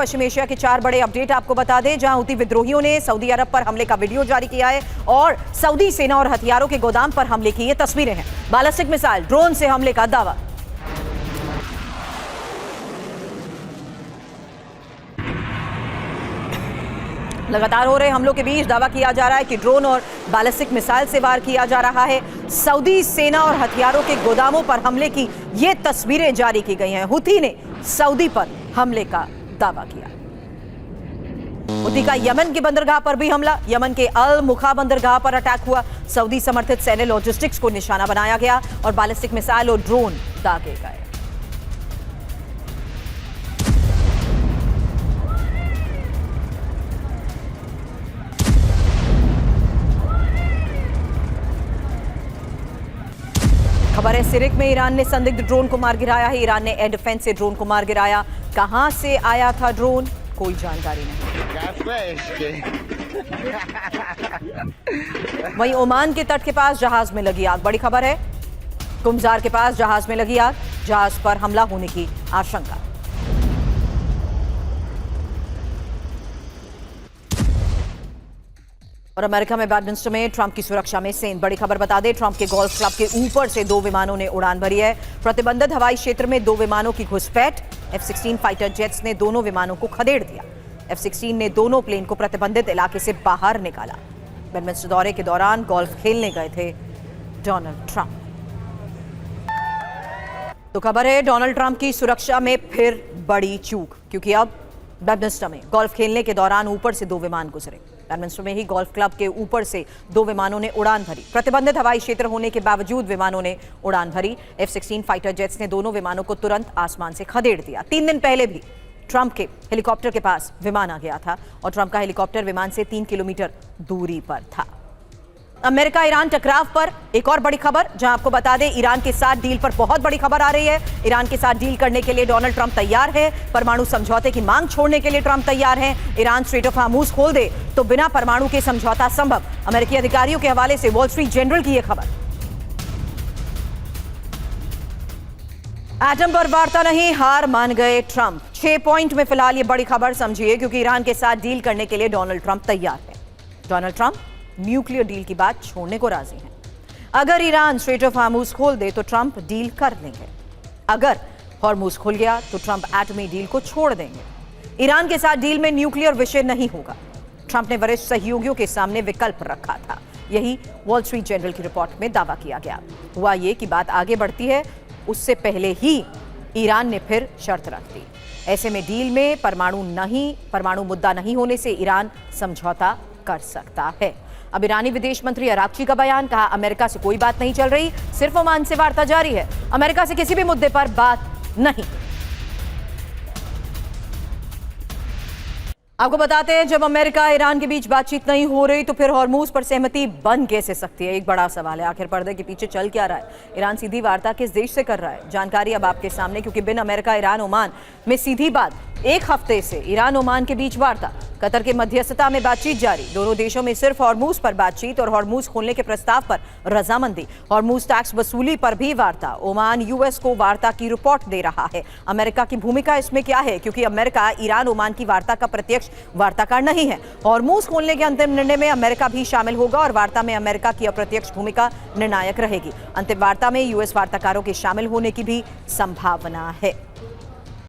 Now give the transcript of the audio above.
पश्चिम Asia के 4 बड़े update आपको बता दें, जहां हुती विद्रोहियों ने सऊदी अरब पर हमले का वीडियो जारी किया है और सऊदी सेना और हथियारों के गोदाम पर हमले की ये तस्वीरें हैं। बैलिस्टिक मिसाइल ड्रोन से हमले का दावा। लगातार हो रहे हमलों के बीच दावा किया जा रहा है कि ड्रोन और बैलिस्टिक मिसाइल से वार किया जा रहा है। सऊदी सेना और हथियारों के गोदामों पर हमले की ये तस्वीरें जारी की गई हैं। हुती ने सऊदी पर हमले का दावा किया। हुती का यमन के बंदरगाह पर भी हमला। यमन के अल मुखा बंदरगाह पर अटैक हुआ। सऊदी समर्थित सैन्य लॉजिस्टिक्स को निशाना बनाया गया और बैलिस्टिक मिसाइल और ड्रोन दागे गए। खबर है सिरिक में ईरान ने संदिग्ध ड्रोन को मार गिराया है। ईरान ने एयर डिफेंस से ड्रोन को मार गिराया। कहां से आया था ड्रोन, कोई जानकारी नहीं। वहीं ओमान के तट के पास जहाज में लगी आग। बड़ी खबर है, कुमजार के पास जहाज में लगी आग। जहाज पर हमला होने की आशंका। और अमेरिका में बैडमिंटन में ट्रंप की सुरक्षा में सेंध। बड़ी खबर बता दें, ट्रंप के गोल्फ क्लब के ऊपर से 2 विमानों ने उड़ान भरी है। प्रतिबंधित हवाई क्षेत्र में 2 विमानों की घुसपैठ। F-16 फाइटर जेट्स ने दोनों विमानों को खदेड़ दिया। F-16 ने दोनों प्लेन को प्रतिबंधित इलाके से बाहर निकाला। बैडमिंटन दौरे के दौरान गोल्फ खेलने गए थे डोनाल्ड ट्रंप। तो खबर है डोनाल्ड ट्रंप की सुरक्षा में फिर बड़ी चूक, क्योंकि अब बैडमिंटन में गोल्फ खेलने के दौरान ऊपर से 2 विमान गुजरे। बैडमिंटन में ही गोल्फ क्लब के ऊपर से 2 विमानों ने उड़ान भरी। प्रतिबंधित हवाई क्षेत्र होने के बावजूद विमानों ने उड़ान भरी। F-16 फाइटर जेट्स ने दोनों विमानों को तुरंत आसमान से खदेड़ दिया। 3 दिन पहले भी ट्रंप के हेलीकॉप्टर के पास विमान आ गया था और ट्रंप का हेलीकॉप्टर विमान से 3 किलोमीटर दूरी पर था। अमेरिका ईरान टकराव पर एक और बड़ी खबर, जहां आपको बता दें ईरान के साथ डील पर बहुत बड़ी खबर आ रही है। ईरान के साथ डील करने के लिए डोनाल्ड ट्रंप तैयार है। परमाणु समझौते की मांग छोड़ने के लिए ट्रंप तैयार हैं। ईरान स्ट्रेट ऑफ हार्मूज खोल दे तो बिना परमाणु के समझौता संभव। अमेरिकी अधिकारियों के हवाले से वॉल स्ट्रीट जर्नल की यह खबर। एटम पर वार्ता नहीं, हार मान गए ट्रंप। 6 पॉइंट में फिलहाल ये बड़ी खबर समझिए, क्योंकि ईरान के साथ डील करने के लिए डोनाल्ड ट्रंप तैयार है। डोनाल्ड ट्रंप न्यूक्लियर डील की बात छोड़ने को राजी हैं। अगर ईरान स्ट्रेट ऑफ हार्मूज खोल दे तो ट्रंप डील कर लेंगे। अगर हार्मूज खुल गया तो ट्रंप एटमी डील को छोड़ देंगे। ईरान के साथ डील में न्यूक्लियर विषय नहीं होगा। ट्रंप ने वरिष्ठ सहयोगियों के सामने विकल्प रखा था। यही वॉल स्ट्रीट जर्नल की रिपोर्ट में दावा किया गया। हुआ ये कि बात आगे बढ़ती है, उससे पहले ही ईरान ने फिर शर्त रख दी। ऐसे में डील में परमाणु मुद्दा नहीं होने से ईरान समझौता कर सकता है। अब ईरानी विदेश मंत्री अरागची का बयान, कहा अमेरिका से कोई बात नहीं चल रही, सिर्फ ओमान से वार्ता जारी है। अमेरिका से किसी भी मुद्दे पर बात नहीं। आपको बताते हैं, जब अमेरिका ईरान के बीच बातचीत नहीं हो रही तो फिर हॉर्मूज पर सहमति बन कैसे सकती है? एक बड़ा सवाल है। आखिर पर्दे के पीछे चल क्या रहा है? ईरान सीधी वार्ता किस देश से कर रहा है? जानकारी अब आपके सामने, क्योंकि बिन अमेरिका ईरान ओमान में सीधी बात। 1 हफ्ते से ईरान ओमान के बीच वार्ता, कतर के मध्यस्थता में बातचीत जारी। दोनों देशों में सिर्फ हॉर्मूज पर बातचीत और हॉर्मूज खोलने के प्रस्ताव पर रजामंदी। हॉर्मूज टैक्स वसूली पर भी वार्ता। ओमान यूएस को वार्ता की रिपोर्ट दे रहा है। अमेरिका की भूमिका इसमें क्या है? क्योंकि अमेरिका ईरान ओमान की वार्ता का प्रत्यक्ष वार्ताकार नहीं है। हॉर्मूज खोलने के अंतिम निर्णय में अमेरिका भी शामिल होगा और वार्ता में अमेरिका की अप्रत्यक्ष भूमिका निर्णायक रहेगी। अंतिम वार्ता में यूएस वार्ताकारों के शामिल होने की भी संभावना है।